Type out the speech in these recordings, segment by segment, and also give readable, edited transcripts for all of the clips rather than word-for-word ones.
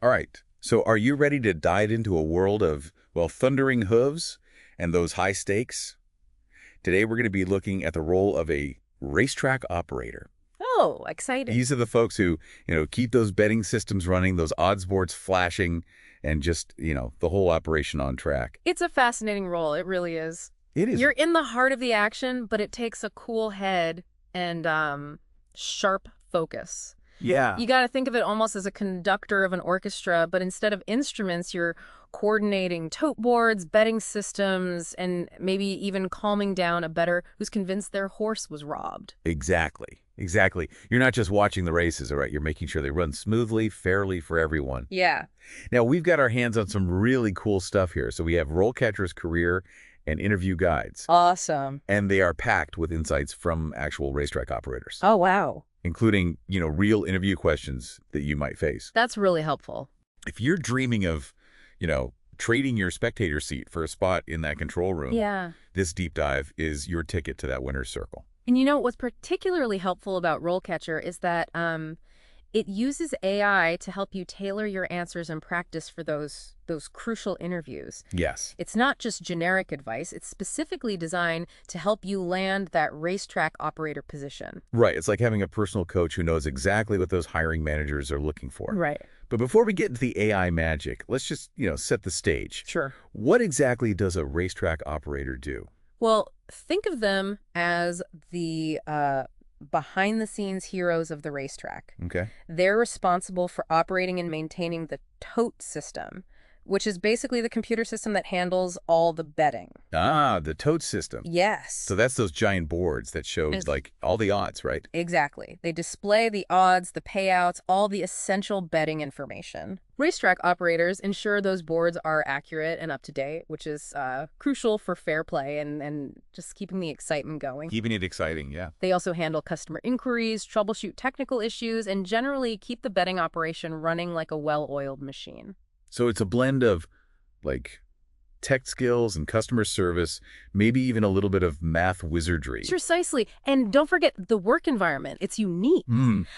All right, so are you ready to dive into a world of, well, thundering hooves and those high stakes? Today we're going to be looking at the role of a racetrack operator. Oh, exciting. These are the folks who, keep those betting systems running, those odds boards flashing, and just, the whole operation on track. It's a fascinating role. It really is. It is. You're in the heart of the action, but it takes a cool head and sharp focus. Yeah. You got to think of it almost as a conductor of an orchestra, but instead of instruments, you're coordinating tote boards, betting systems, and maybe even calming down a bettor who's convinced their horse was robbed. Exactly. Exactly. You're not just watching the races, all right? You're making sure they run smoothly, fairly for everyone. Yeah. Now, we've got our hands on some really cool stuff here. So we have RoleCatcher's career and interview guides. Awesome. And they are packed with insights from actual racetrack operators, Oh, wow. including, real interview questions that you might face. That's really helpful. If you're dreaming of, trading your spectator seat for a spot in that control room, Yeah. this deep dive is your ticket to that winner's circle. And what's particularly helpful about RoleCatcher is that it uses AI to help you tailor your answers and practice for those crucial interviews. Yes. It's not just generic advice. It's specifically designed to help you land that racetrack operator position. Right. It's like having a personal coach who knows exactly what those hiring managers are looking for. Right. But before we get into the AI magic, let's just, set the stage. Sure. What exactly does a racetrack operator do? Well, think of them as the behind-the-scenes heroes of the racetrack. Okay. They're responsible for operating and maintaining the tote system, which is basically the computer system that handles all the betting. Ah, the tote system. Yes. So that's those giant boards that show, like, all the odds, right? Exactly. They display the odds, the payouts, all the essential betting information. Racetrack operators ensure those boards are accurate and up to date, which is crucial for fair play and just keeping the excitement going. Keeping it exciting, yeah. They also handle customer inquiries, troubleshoot technical issues, and generally keep the betting operation running like a well-oiled machine. So it's a blend of, like, tech skills and customer service, maybe even a little bit of math wizardry. Precisely. And don't forget the work environment. It's unique.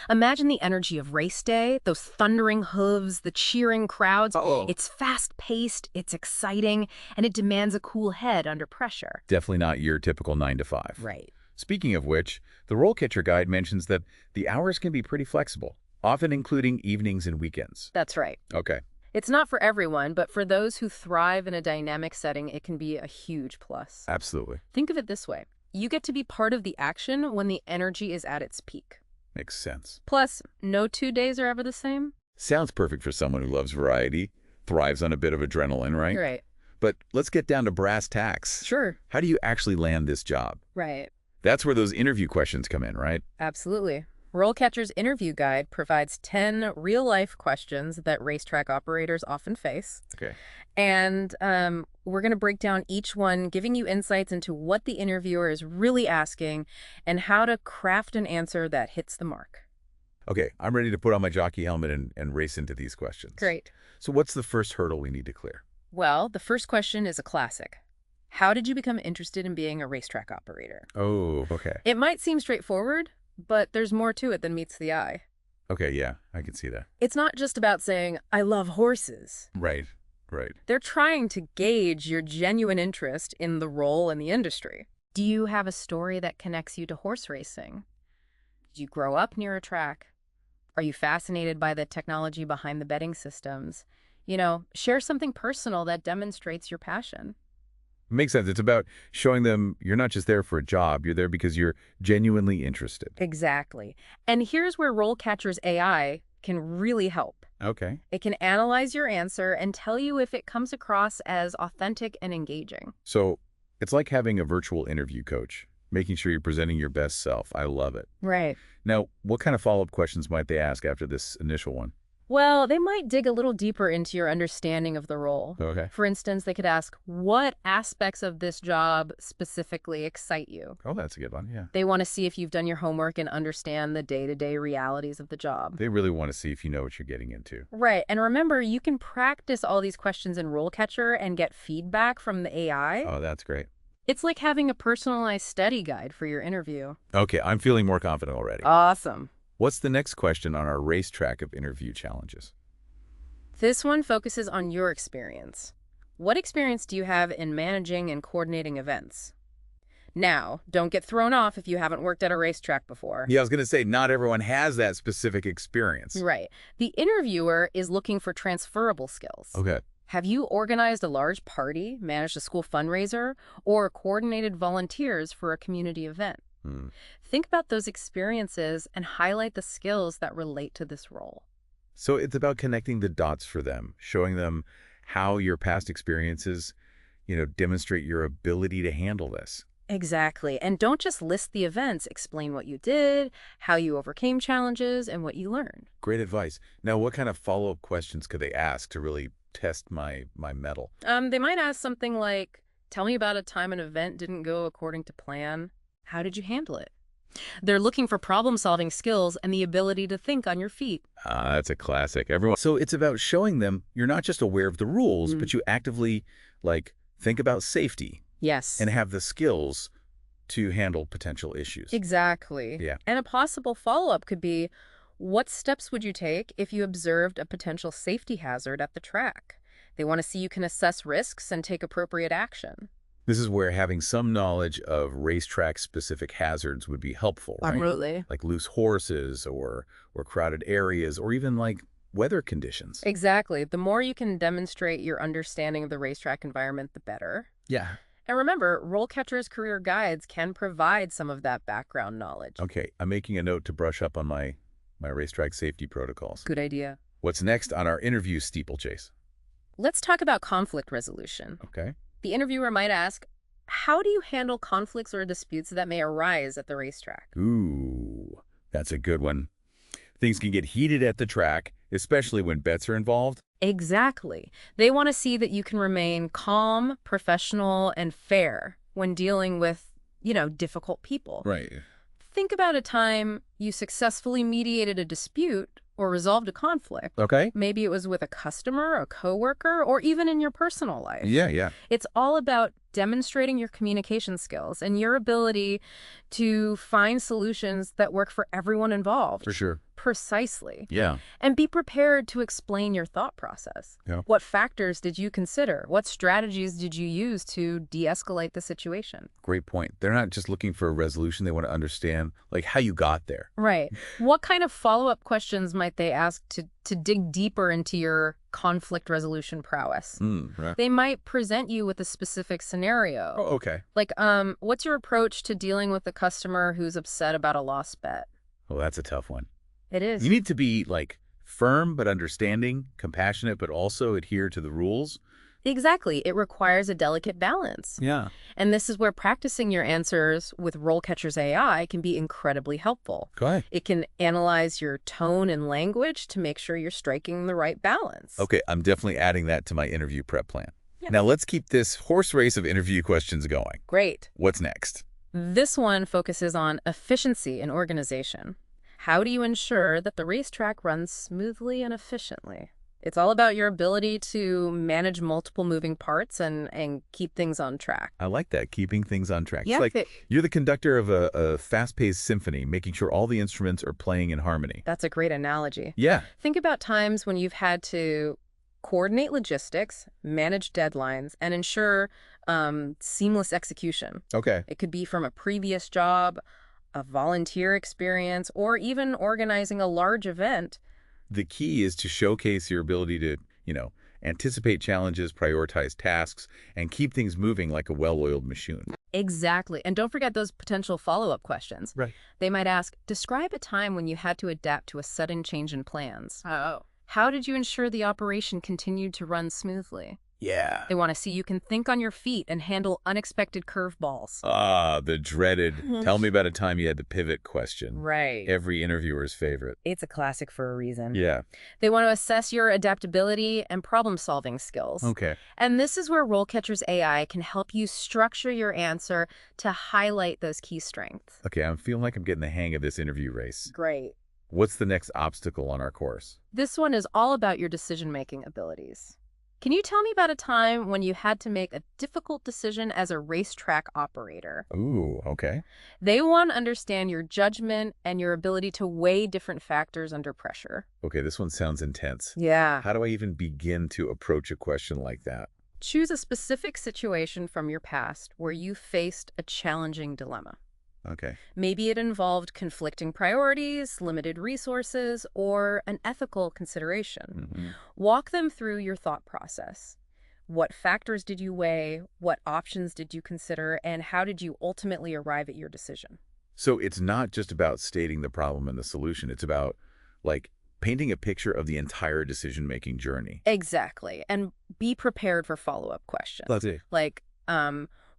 Imagine the energy of race day, those thundering hooves, the cheering crowds. Uh-oh. It's fast-paced, it's exciting, and it demands a cool head under pressure. Definitely not your typical 9 to 5. Right. Speaking of which, the RoleCatcher guide mentions that the hours can be pretty flexible, often including evenings and weekends. That's right. Okay. It's not for everyone, but for those who thrive in a dynamic setting, it can be a huge plus. Absolutely. Think of it this way. You get to be part of the action when the energy is at its peak. Makes sense. Plus, no 2 days are ever the same. Sounds perfect for someone who loves variety, thrives on a bit of adrenaline, right? Right. But let's get down to brass tacks. Sure. How do you actually land this job? Right. That's where those interview questions come in, right? Absolutely. RoleCatcher's interview guide provides 10 real-life questions that racetrack operators often face. Okay. And we're going to break down each one, giving you insights into what the interviewer is really asking and how to craft an answer that hits the mark. Okay, I'm ready to put on my jockey helmet and race into these questions. Great. So what's the first hurdle we need to clear? Well, the first question is a classic. How did you become interested in being a racetrack operator? Oh, okay. It might seem straightforward, but there's more to it than meets the eye. Okay, yeah, I can see that. It's not just about saying, I love horses. Right, right. They're trying to gauge your genuine interest in the role in the industry. Do you have a story that connects you to horse racing? Did you grow up near a track? Are you fascinated by the technology behind the betting systems? Share something personal that demonstrates your passion. Makes sense. It's about showing them you're not just there for a job. You're there because you're genuinely interested. Exactly. And here's where RoleCatcher's AI can really help. Okay. It can analyze your answer and tell you if it comes across as authentic and engaging. So it's like having a virtual interview coach, making sure you're presenting your best self. I love it. Right. Now, what kind of follow-up questions might they ask after this initial one? Well, they might dig a little deeper into your understanding of the role. Okay. For instance, they could ask, what aspects of this job specifically excite you? Oh, that's a good one, yeah. They want to see if you've done your homework and understand the day-to-day realities of the job. They really want to see if you know what you're getting into. Right. And remember, you can practice all these questions in RoleCatcher and get feedback from the AI. Oh, that's great. It's like having a personalized study guide for your interview. Okay, I'm feeling more confident already. Awesome. What's the next question on our racetrack of interview challenges? This one focuses on your experience. What experience do you have in managing and coordinating events? Now, don't get thrown off if you haven't worked at a racetrack before. Yeah, I was going to say, not everyone has that specific experience. Right. The interviewer is looking for transferable skills. Okay. Have you organized a large party, managed a school fundraiser, or coordinated volunteers for a community event? Think about those experiences and highlight the skills that relate to this role. So it's about connecting the dots for them, showing them how your past experiences, demonstrate your ability to handle this. Exactly. And don't just list the events. Explain what you did, how you overcame challenges, and what you learned. Great advice. Now, what kind of follow-up questions could they ask to really test my mettle? They might ask something like, tell me about a time an event didn't go according to plan. How did you handle it? They're looking for problem-solving skills and the ability to think on your feet. That's a classic. So it's about showing them you're not just aware of the rules, but you actively, think about safety. Yes. And have the skills to handle potential issues. Exactly. Yeah. And a possible follow-up could be, what steps would you take if you observed a potential safety hazard at the track? They want to see you can assess risks and take appropriate action. This is where having some knowledge of racetrack-specific hazards would be helpful, right? Absolutely. Like loose horses or crowded areas or even weather conditions. Exactly. The more you can demonstrate your understanding of the racetrack environment, the better. Yeah. And remember, RoleCatcher's career guides can provide some of that background knowledge. Okay, I'm making a note to brush up on my racetrack safety protocols. Good idea. What's next on our interview steeplechase? Let's talk about conflict resolution. Okay. The interviewer might ask, how do you handle conflicts or disputes that may arise at the racetrack? Ooh, that's a good one. Things can get heated at the track, especially when bets are involved. Exactly. They want to see that you can remain calm, professional, and fair when dealing with, difficult people. Right. Think about a time you successfully mediated a dispute or resolved a conflict. Okay. Maybe it was with a customer, a coworker, or even in your personal life. Yeah. It's all about demonstrating your communication skills and your ability to find solutions that work for everyone involved. For sure. Precisely. Yeah. And be prepared to explain your thought process. Yeah. What factors did you consider? What strategies did you use to de-escalate the situation? Great point. They're not just looking for a resolution. They want to understand, how you got there. Right. What kind of follow-up questions might they ask to dig deeper into your conflict resolution prowess? Right. They might present you with a specific scenario. Oh, okay. What's your approach to dealing with a customer who's upset about a lost bet? Oh, that's a tough one. It is. You need to be, firm but understanding, compassionate but also adhere to the rules. Exactly. It requires a delicate balance. Yeah. And this is where practicing your answers with RoleCatcher's AI can be incredibly helpful. Go ahead. It can analyze your tone and language to make sure you're striking the right balance. Okay, I'm definitely adding that to my interview prep plan. Yeah. Now let's keep this horse race of interview questions going. Great. What's next? This one focuses on efficiency and organization. How do you ensure that the racetrack runs smoothly and efficiently? It's all about your ability to manage multiple moving parts and keep things on track. I like that, keeping things on track. Yeah, It's you're the conductor of a fast-paced symphony, making sure all the instruments are playing in harmony. That's a great analogy. Yeah. Think about times when you've had to coordinate logistics, manage deadlines, and ensure seamless execution. Okay. It could be from a previous job, a volunteer experience, or even organizing a large event. The key is to showcase your ability to, anticipate challenges, prioritize tasks, and keep things moving like a well-oiled machine. Exactly. And don't forget those potential follow-up questions. Right. They might ask, describe a time when you had to adapt to a sudden change in plans. Oh. How did you ensure the operation continued to run smoothly? Yeah. They want to see you can think on your feet and handle unexpected curveballs. The dreaded, tell me about a time you had to pivot question. Right. Every interviewer's favorite. It's a classic for a reason. Yeah. They want to assess your adaptability and problem-solving skills. Okay. And this is where RoleCatcher's AI can help you structure your answer to highlight those key strengths. Okay, I'm feeling like I'm getting the hang of this interview race. Great. What's the next obstacle on our course? This one is all about your decision-making abilities. Can you tell me about a time when you had to make a difficult decision as a racetrack operator? Ooh, okay. They want to understand your judgment and your ability to weigh different factors under pressure. Okay, this one sounds intense. Yeah. How do I even begin to approach a question like that? Choose a specific situation from your past where you faced a challenging dilemma. Okay. Maybe it involved conflicting priorities, limited resources, or an ethical consideration. Hmm. Walk them through your thought process. What factors did you weigh? What options did you consider? And how did you ultimately arrive at your decision? So it's not just about stating the problem and the solution. It's about, like, painting a picture of the entire decision-making journey. Exactly. And be prepared for follow-up questions. That's it. Like,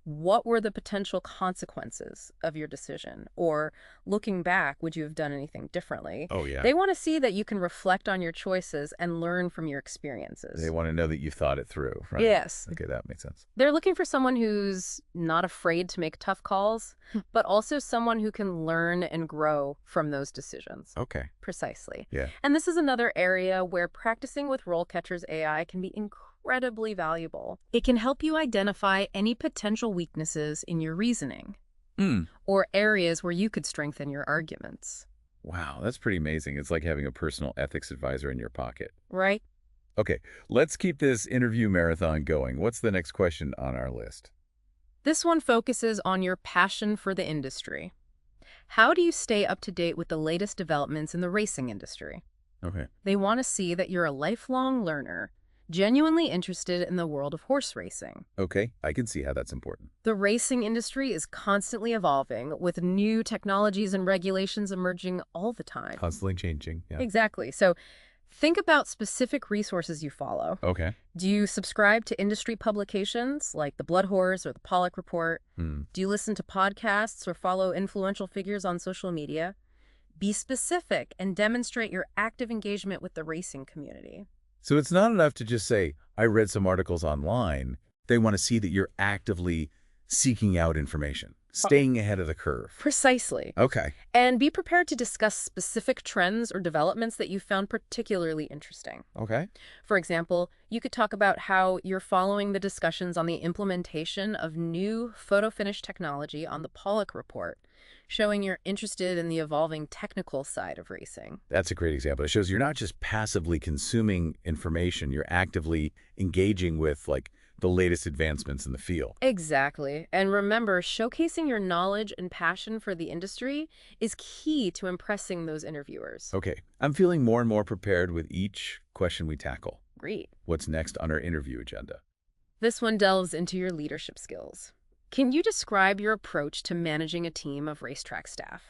what were the potential consequences of your decision? Or looking back, would you have done anything differently? Oh, yeah. They want to see that you can reflect on your choices and learn from your experiences. They want to know that you thought it through, right? Yes. Okay, that makes sense. They're looking for someone who's not afraid to make tough calls, but also someone who can learn and grow from those decisions. Okay. Precisely. Yeah. And this is another area where practicing with RoleCatcher's AI can be incredibly valuable. It can help you identify any potential weaknesses in your reasoning or areas where you could strengthen your arguments. Wow, that's pretty amazing. It's like having a personal ethics advisor in your pocket. Right? Okay, let's keep this interview marathon going. What's the next question on our list? This one focuses on your passion for the industry. How do you stay up to date with the latest developments in the racing industry? Okay. They want to see that you're a lifelong learner, genuinely interested in the world of horse racing. Okay, I can see how that's important. The racing industry is constantly evolving, with new technologies and regulations emerging all the time. Constantly changing, yeah. Exactly. So think about specific resources you follow. Okay. Do you subscribe to industry publications like the Blood Horse or the Pollock Report? Do you listen to podcasts or follow influential figures on social media? Be specific and demonstrate your active engagement with the racing community. So it's not enough to just say, I read some articles online. They want to see that you're actively seeking out information, staying ahead of the curve. Precisely. Okay. And be prepared to discuss specific trends or developments that you found particularly interesting. Okay. For example, you could talk about how you're following the discussions on the implementation of new photo finish technology on the Pollock Report, showing you're interested in the evolving technical side of racing. That's a great example. It shows you're not just passively consuming information, you're actively engaging with, like, the latest advancements in the field. Exactly. And remember, showcasing your knowledge and passion for the industry is key to impressing those interviewers. Okay. I'm feeling more and more prepared with each question we tackle. Great. What's next on our interview agenda? This one delves into your leadership skills. Can you describe your approach to managing a team of racetrack staff?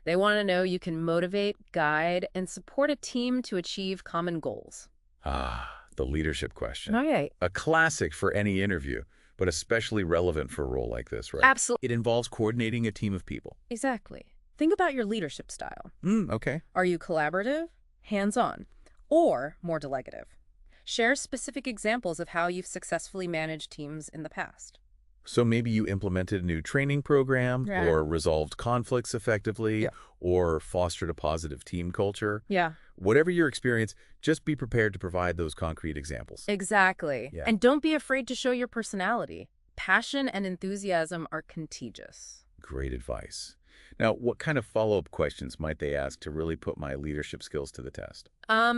They want to know you can motivate, guide, and support a team to achieve common goals. Ah, the leadership question. Okay. A classic for any interview, but especially relevant for a role like this, right? Absolutely. It involves coordinating a team of people. Exactly. Think about your leadership style. Okay. Are you collaborative, hands-on, or more delegative? Share specific examples of how you've successfully managed teams in the past. So maybe you implemented a new training program Right. or resolved conflicts effectively Yeah. or fostered a positive team culture. Yeah. Whatever your experience, just be prepared to provide those concrete examples. Exactly. Yeah. And don't be afraid to show your personality. Passion and enthusiasm are contagious. Great advice. Now, what kind of follow-up questions might they ask to really put my leadership skills to the test?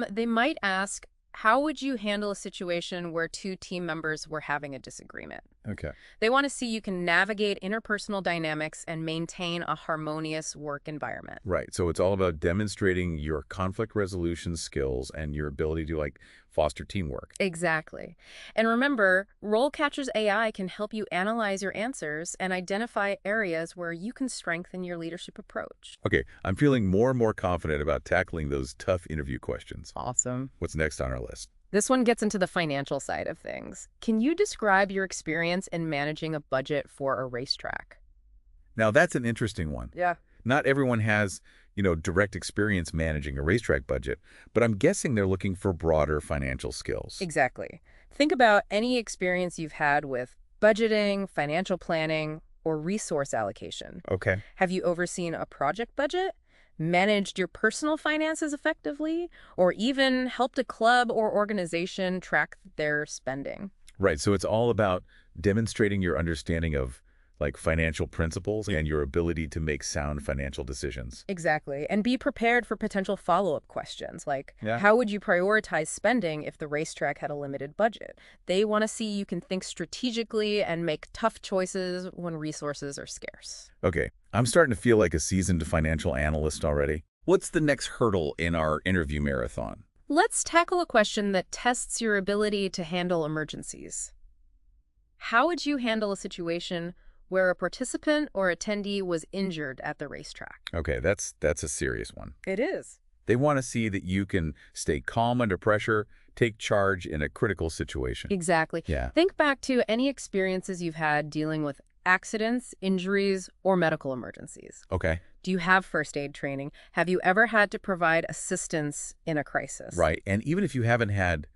They might ask, how would you handle a situation where two team members were having a disagreement? Okay. They want to see you can navigate interpersonal dynamics and maintain a harmonious work environment. Right. So it's all about demonstrating your conflict resolution skills and your ability to, like, foster teamwork. Exactly. And remember, RoleCatcher's AI can help you analyze your answers and identify areas where you can strengthen your leadership approach. Okay. I'm feeling more and more confident about tackling those tough interview questions. Awesome. What's next on our list? This one gets into the financial side of things. Can you describe your experience in managing a budget for a racetrack? Now, that's an interesting one. Yeah. Not everyone has, direct experience managing a racetrack budget, but I'm guessing they're looking for broader financial skills. Exactly. Think about any experience you've had with budgeting, financial planning, or resource allocation. Okay. Have you overseen a project budget? managed your personal finances effectively, or even helped a club or organization track their spending. Right. So it's all about demonstrating your understanding of like financial principles and your ability to make sound financial decisions. Exactly. And be prepared for potential follow-up questions like, Yeah. how would you prioritize spending if the racetrack had a limited budget? They want to see you can think strategically and make tough choices when resources are scarce. Okay. I'm starting to feel like a seasoned financial analyst already. What's the next hurdle in our interview marathon? Let's tackle a question that tests your ability to handle emergencies. How would you handle a situation where a participant or attendee was injured at the racetrack? Okay, that's a serious one. It is. They want to see that you can stay calm under pressure, take charge in a critical situation. Exactly. Yeah. Think back to any experiences you've had dealing with accidents, injuries, or medical emergencies. Okay. Do you have first aid training? Have you ever had to provide assistance in a crisis? Right. And even if you haven't had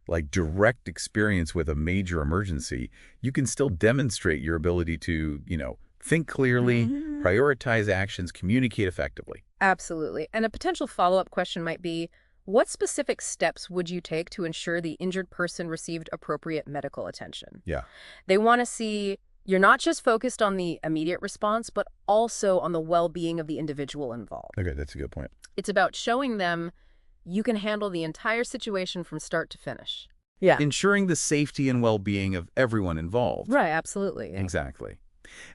like direct experience with a major emergency, you can still demonstrate your ability to, think clearly, prioritize actions, communicate effectively. Absolutely. And a potential follow-up question might be, what specific steps would you take to ensure the injured person received appropriate medical attention? Yeah. They want to see you're not just focused on the immediate response, but also on the well-being of the individual involved. Okay, that's a good point. It's about showing them you can handle the entire situation from start to finish. Yeah. Ensuring the safety and well-being of everyone involved. Right, absolutely. Exactly.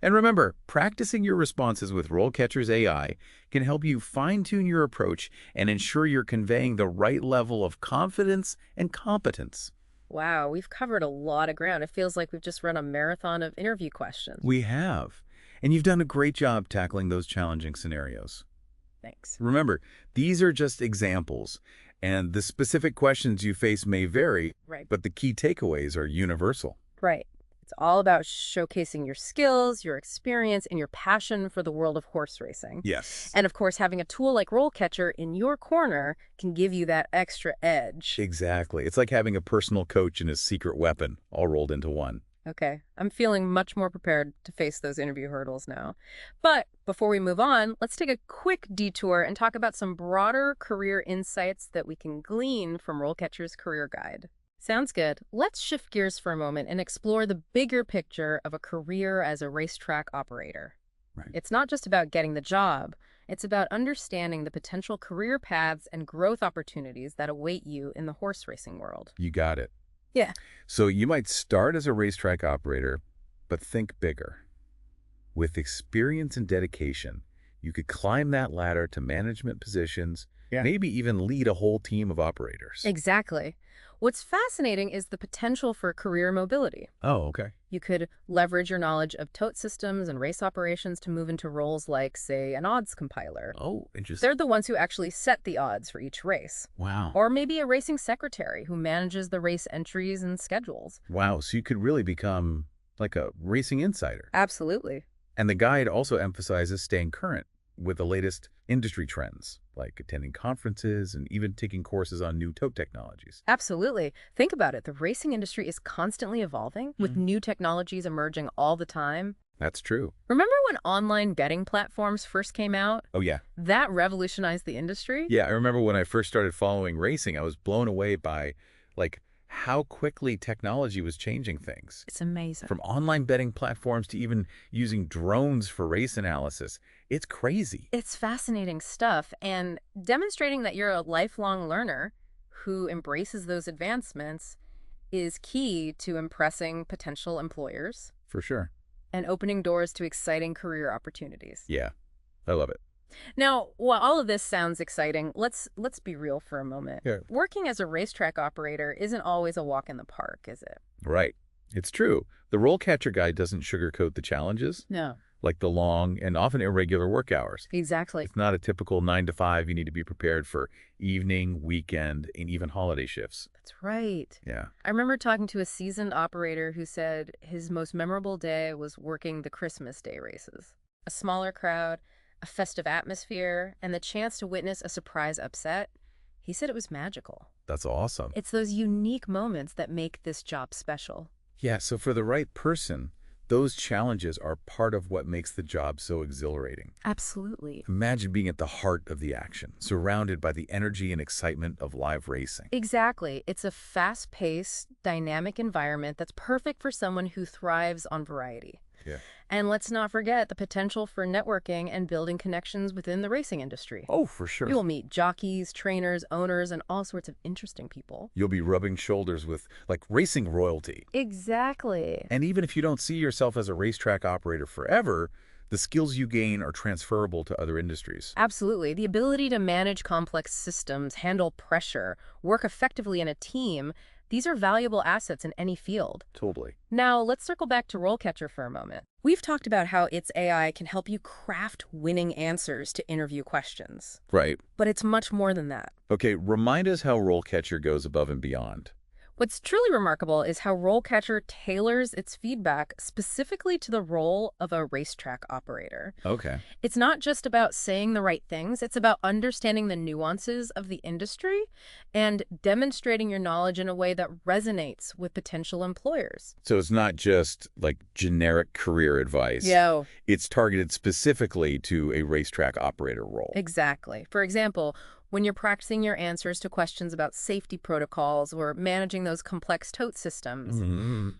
And remember, practicing your responses with RoleCatcher's AI can help you fine-tune your approach and ensure you're conveying the right level of confidence and competence. Wow, we've covered a lot of ground. It feels like we've just run a marathon of interview questions. We have. And you've done a great job tackling those challenging scenarios. Thanks. Remember, these are just examples, and the specific questions you face may vary, Right. but the key takeaways are universal. Right. It's all about showcasing your skills, your experience, and your passion for the world of horse racing. Yes. And of course, having a tool like RoleCatcher in your corner can give you that extra edge. Exactly. It's like having a personal coach and a secret weapon all rolled into one. Okay, I'm feeling much more prepared to face those interview hurdles now. But before we move on, let's take a quick detour and talk about some broader career insights that we can glean from RoleCatcher's career guide. Sounds good. Let's shift gears for a moment and explore the bigger picture of a career as a racetrack operator. Right. It's not just about getting the job. It's about understanding the potential career paths and growth opportunities that await you in the horse racing world. You got it. Yeah. So you might start as a racetrack operator, but think bigger. With experience and dedication, you could climb that ladder to management positions, maybe even lead a whole team of operators. Exactly. What's fascinating is the potential for career mobility. Oh, okay. You could leverage your knowledge of tote systems and race operations to move into roles like, say, an odds compiler. Oh, interesting. They're the ones who actually set the odds for each race. Wow. Or maybe a racing secretary who manages the race entries and schedules. Wow, so you could really become like a racing insider. Absolutely. And the guide also emphasizes staying current with the latest industry trends, like attending conferences and even taking courses on new tote technologies. Absolutely. Think about it. The racing industry is constantly evolving with new technologies emerging all the time. That's true. Remember when online betting platforms first came out? Oh, yeah. That revolutionized the industry? Yeah, I remember when I first started following racing, I was blown away by, like, how quickly technology was changing things. It's amazing. From online betting platforms to even using drones for race analysis. It's crazy. It's fascinating stuff, and demonstrating that you're a lifelong learner who embraces those advancements is key to impressing potential employers For sure. and opening doors to exciting career opportunities. Yeah, I love it. Now, while all of this sounds exciting, let's be real for a moment. Yeah. Working as a racetrack operator isn't always a walk in the park, is it? Right. It's true. The RoleCatcher guide doesn't sugarcoat the challenges, No. like the long and often irregular work hours. Exactly. It's not a typical 9 to 5. You need to be prepared for evening, weekend, and even holiday shifts. That's right. Yeah. I remember talking to a seasoned operator who said his most memorable day was working the Christmas Day races. A smaller crowd, a festive atmosphere, and the chance to witness a surprise upset. He said it was magical. That's awesome. It's those unique moments that make this job special. Yeah, so for the right person, those challenges are part of what makes the job so exhilarating. Absolutely. Imagine being at the heart of the action, surrounded by the energy and excitement of live racing. Exactly. It's a fast-paced, dynamic environment that's perfect for someone who thrives on variety. Yeah. And let's not forget the potential for networking and building connections within the racing industry. Oh, for sure. You'll meet jockeys, trainers, owners, and all sorts of interesting people. You'll be rubbing shoulders with, like, racing royalty. Exactly. And even if you don't see yourself as a racetrack operator forever, the skills you gain are transferable to other industries. Absolutely. The ability to manage complex systems, handle pressure, work effectively in a team, these are valuable assets in any field. Totally. Now, let's circle back to RoleCatcher for a moment. We've talked about how its AI can help you craft winning answers to interview questions. Right. But it's much more than that. Okay, remind us how RoleCatcher goes above and beyond. What's truly remarkable is how RoleCatcher tailors its feedback specifically to the role of a racetrack operator. Okay. It's not just about saying the right things, it's about understanding the nuances of the industry and demonstrating your knowledge in a way that resonates with potential employers. So it's not just, like, generic career advice. Yo. It's targeted specifically to a racetrack operator role. Exactly. For example, when you're practicing your answers to questions about safety protocols or managing those complex tote systems,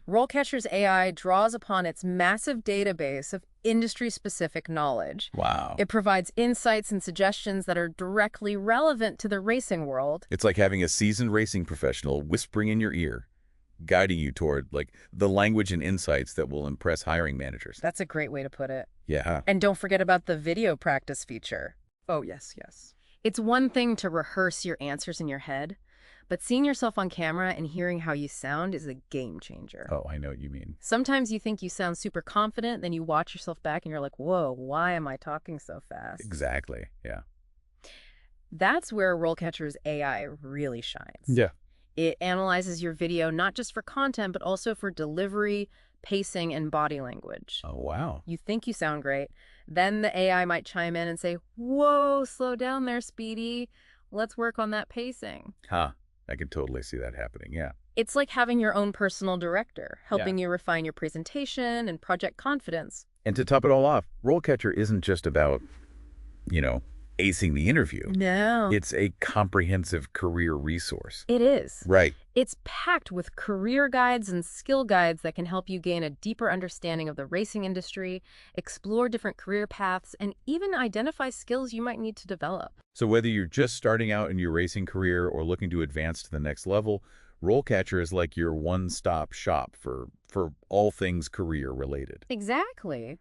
RoleCatcher's AI draws upon its massive database of industry-specific knowledge. Wow. It provides insights and suggestions that are directly relevant to the racing world. It's like having a seasoned racing professional whispering in your ear, guiding you toward, like, the language and insights that will impress hiring managers. That's a great way to put it. Yeah. And don't forget about the video practice feature. Oh, yes, yes. It's one thing to rehearse your answers in your head, but seeing yourself on camera and hearing how you sound is a game changer. Oh, I know what you mean. Sometimes you think you sound super confident, then you watch yourself back and you're like, whoa, why am I talking so fast? Exactly. Yeah. That's where RoleCatcher's AI really shines. Yeah. It analyzes your video not just for content, but also for delivery, pacing, and body language. Oh, wow. You think you sound great. Then the AI might chime in and say, whoa, slow down there, Speedy. Let's work on that pacing. Huh. I can totally see that happening. Yeah. It's like having your own personal director, helping you refine your presentation and project confidence. And to top it all off, RoleCatcher isn't just about, acing the interview. No. It's a comprehensive career resource. It is. Right. It's packed with career guides and skill guides that can help you gain a deeper understanding of the racing industry, explore different career paths, and even identify skills you might need to develop. So whether you're just starting out in your racing career or looking to advance to the next level, RoleCatcher is like your one-stop shop for all things career-related. Exactly.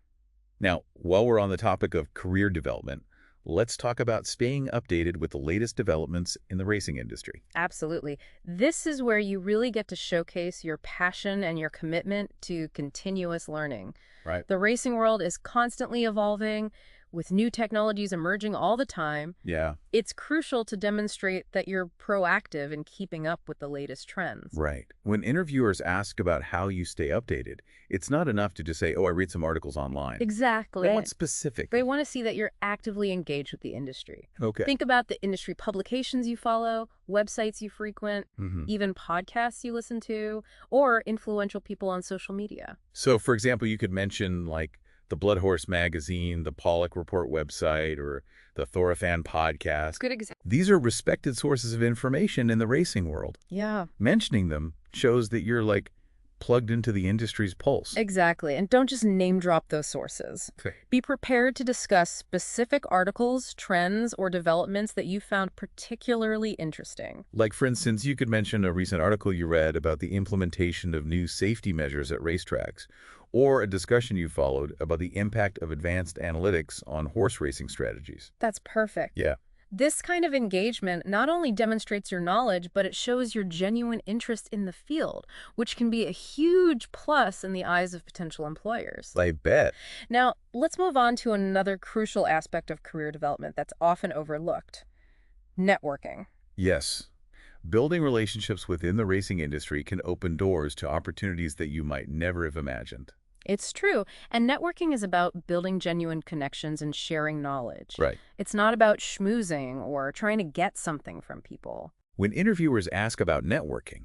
Now, while we're on the topic of career development, let's talk about staying updated with the latest developments in the racing industry. Absolutely. This is where you really get to showcase your passion and your commitment to continuous learning. Right. The racing world is constantly evolving, with new technologies emerging all the time. Yeah. It's crucial to demonstrate that you're proactive in keeping up with the latest trends. Right. When interviewers ask about how you stay updated, it's not enough to just say, oh, I read some articles online. Exactly. They want specific. They want to see that you're actively engaged with the industry. Okay. Think about the industry publications you follow, websites you frequent, even podcasts you listen to, or influential people on social media. So, for example, you could mention, like, the Blood Horse magazine, the Pollock Report website, or the Thorofan podcast. Good example. These are respected sources of information in the racing world. Yeah. Mentioning them shows that you're, like, plugged into the industry's pulse. Exactly. And don't just name drop those sources. Okay. Be prepared to discuss specific articles, trends, or developments that you found particularly interesting. Like, for instance, you could mention a recent article you read about the implementation of new safety measures at racetracks, or a discussion you followed about the impact of advanced analytics on horse racing strategies. That's perfect. Yeah. This kind of engagement not only demonstrates your knowledge, but it shows your genuine interest in the field, which can be a huge plus in the eyes of potential employers. I bet. Now, let's move on to another crucial aspect of career development that's often overlooked: networking. Yes. Building relationships within the racing industry can open doors to opportunities that you might never have imagined. It's true. And networking is about building genuine connections and sharing knowledge. Right. It's not about schmoozing or trying to get something from people. When interviewers ask about networking,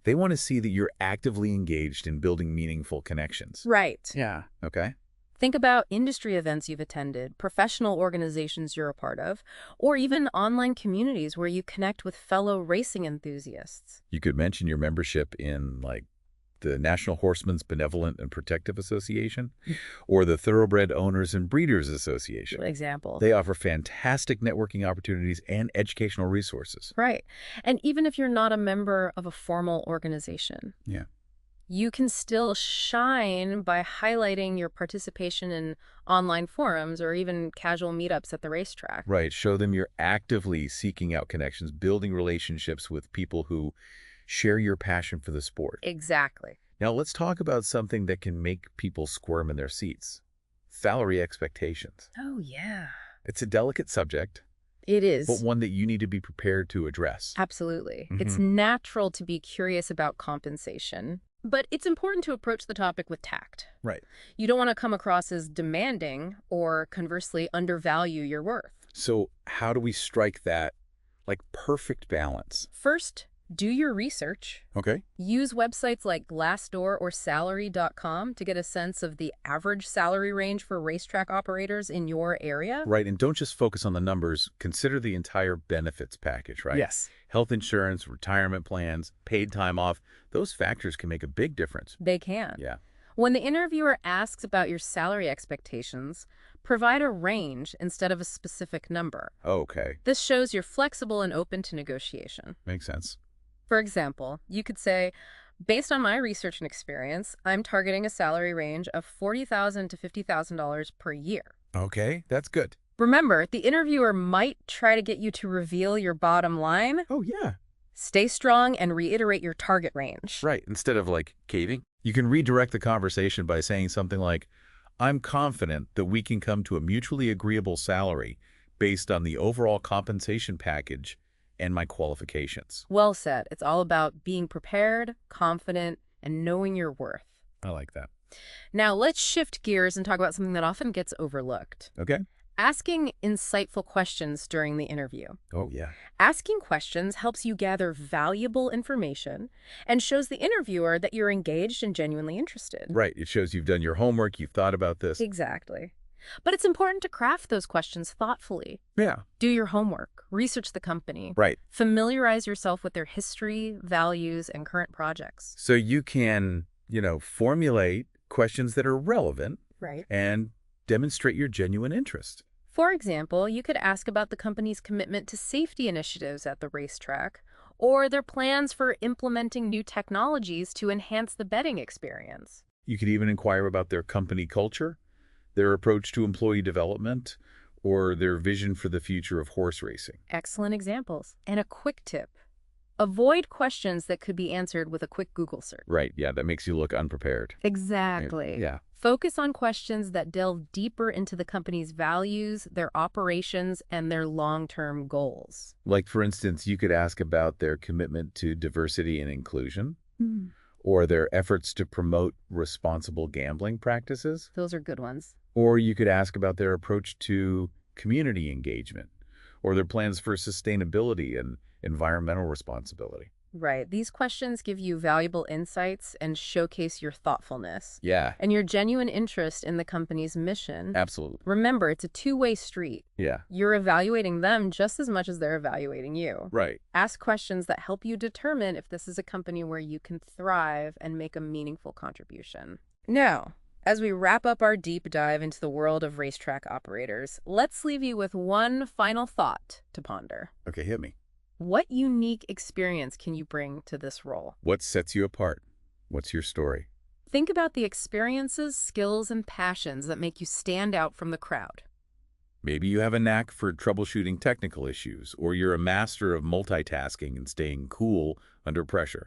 They want to see that you're actively engaged in building meaningful connections. Right. Yeah. Okay. Think about industry events you've attended, professional organizations you're a part of, or even online communities where you connect with fellow racing enthusiasts. You could mention your membership in, like, the National Horsemen's Benevolent and Protective Association or the Thoroughbred Owners and Breeders Association. Good example. They offer fantastic networking opportunities and educational resources. Right. And even if you're not a member of a formal organization, Yeah. you can still shine by highlighting your participation in online forums or even casual meetups at the racetrack. Right. Show them you're actively seeking out connections, building relationships with people who share your passion for the sport. Exactly. Now, let's talk about something that can make people squirm in their seats. Salary expectations. Oh, yeah. It's a delicate subject, It is. but one that you need to be prepared to address. Absolutely. Mhm. It's natural to be curious about compensation, but it's important to approach the topic with tact. Right. You don't want to come across as demanding or conversely undervalue your worth. So how do we strike that, like, perfect balance? First, do your research. Okay. Use websites like Glassdoor or salary.com to get a sense of the average salary range for racetrack operators in your area. Right, and don't just focus on the numbers. Consider the entire benefits package, right? Yes. Health insurance, retirement plans, paid time off, those factors can make a big difference. They can. Yeah. When the interviewer asks about your salary expectations, provide a range instead of a specific number. Okay. This shows you're flexible and open to negotiation. Makes sense. For example, you could say, based on my research and experience, I'm targeting a salary range of $40,000 to $50,000 per year. Okay, that's good. Remember, the interviewer might try to get you to reveal your bottom line. Oh, yeah. Stay strong and reiterate your target range. Right, instead of, like, caving. You can redirect the conversation by saying something like, I'm confident that we can come to a mutually agreeable salary based on the overall compensation package and my qualifications. Well said. It's all about being prepared, confident, and knowing your worth. I like that. Now, let's shift gears and talk about something that often gets overlooked. Okay. Asking insightful questions during the interview. Oh, yeah. Asking questions helps you gather valuable information and shows the interviewer that you're engaged and genuinely interested. Right. It shows you've done your homework, you've thought about this. Exactly. But it's important to craft those questions thoughtfully. Yeah. Do your homework, research the company, Right. familiarize yourself with their history, values, and current projects. So you can, formulate questions that are relevant Right. and demonstrate your genuine interest. For example, you could ask about the company's commitment to safety initiatives at the racetrack, or their plans for implementing new technologies to enhance the betting experience. You could even inquire about their company culture, their approach to employee development, or their vision for the future of horse racing. Excellent examples. And a quick tip. Avoid questions that could be answered with a quick Google search. Right, yeah, that makes you look unprepared. Exactly. Yeah. Focus on questions that delve deeper into the company's values, their operations, and their long-term goals. Like, for instance, you could ask about their commitment to diversity and inclusion, or their efforts to promote responsible gambling practices. Those are good ones. Or you could ask about their approach to community engagement, or their plans for sustainability and environmental responsibility. Right. These questions give you valuable insights and showcase your thoughtfulness Yeah, and your genuine interest in the company's mission. absolutely. Remember, it's a two-way street. Yeah, You're evaluating them just as much as they're evaluating you. right. Ask questions that help you determine if this is a company where you can thrive and make a meaningful contribution. Now, as we wrap up our deep dive into the world of racetrack operators, let's leave you with one final thought to ponder. Okay, hit me. What unique experience can you bring to this role? What sets you apart? What's your story? Think about the experiences, skills, and passions that make you stand out from the crowd. Maybe you have a knack for troubleshooting technical issues, or you're a master of multitasking and staying cool under pressure.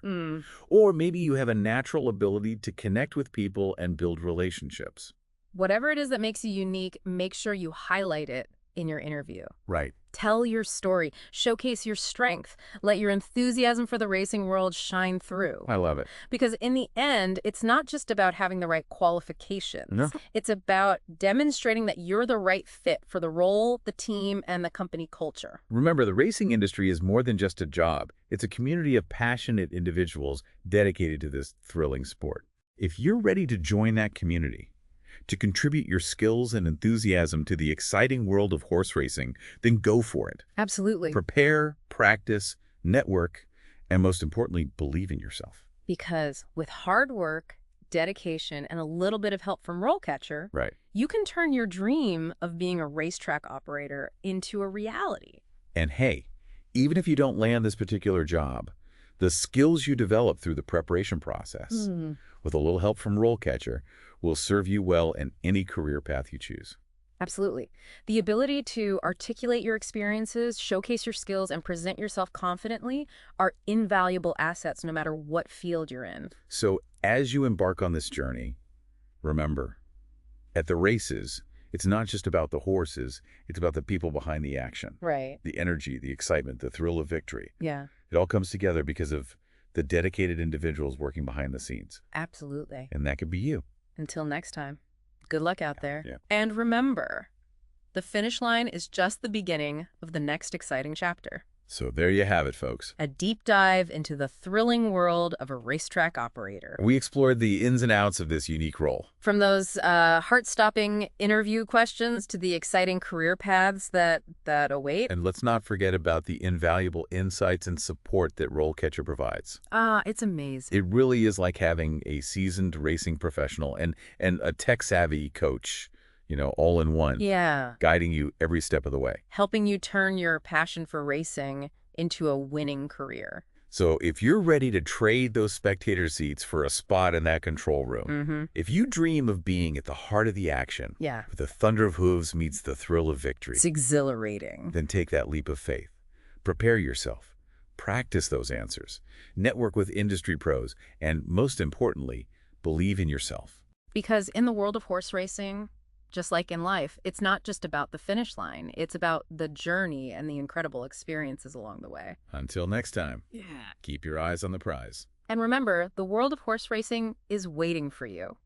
Or maybe you have a natural ability to connect with people and build relationships. Whatever it is that makes you unique, make sure you highlight it in your interview. Right. Tell your story. Showcase your strength. Let your enthusiasm for the racing world shine through. I love it. Because in the end, it's not just about having the right qualifications. No. It's about demonstrating that you're the right fit for the role, the team, and the company culture. Remember, the racing industry is more than just a job. It's a community of passionate individuals dedicated to this thrilling sport. If you're ready to join that community, to contribute your skills and enthusiasm to the exciting world of horse racing, then go for it. Absolutely. Prepare, practice, network, and most importantly, believe in yourself. Because with hard work, dedication, and a little bit of help from RoleCatcher, Right. you can turn your dream of being a racetrack operator into a reality. And hey, even if you don't land this particular job, the skills you develop through the preparation process, with a little help from RoleCatcher, will serve you well in any career path you choose. Absolutely. The ability to articulate your experiences, showcase your skills, and present yourself confidently are invaluable assets no matter what field you're in. So as you embark on this journey, remember, at the races, it's not just about the horses, it's about the people behind the action. Right. The energy, the excitement, the thrill of victory. Yeah. It all comes together because of the dedicated individuals working behind the scenes. Absolutely. And that could be you. Until next time, good luck out there. Yeah. And remember, the finish line is just the beginning of the next exciting chapter. So there you have it, folks. A deep dive into the thrilling world of a racetrack operator. We explored the ins and outs of this unique role. From those heart-stopping interview questions to the exciting career paths that await. And let's not forget about the invaluable insights and support that RoleCatcher provides. It's amazing. It really is like having a seasoned racing professional and a tech-savvy coach, all in one. Yeah. Guiding you every step of the way. Helping you turn your passion for racing into a winning career. So if you're ready to trade those spectator seats for a spot in that control room, if you dream of being at the heart of the action, Yeah. where the thunder of hooves meets the thrill of victory, It's exhilarating. then take that leap of faith. Prepare yourself. Practice those answers. Network with industry pros. And most importantly, believe in yourself. Because in the world of horse racing, just like in life, it's not just about the finish line. It's about the journey and the incredible experiences along the way. Until next time, Yeah. keep your eyes on the prize. And remember, the world of horse racing is waiting for you.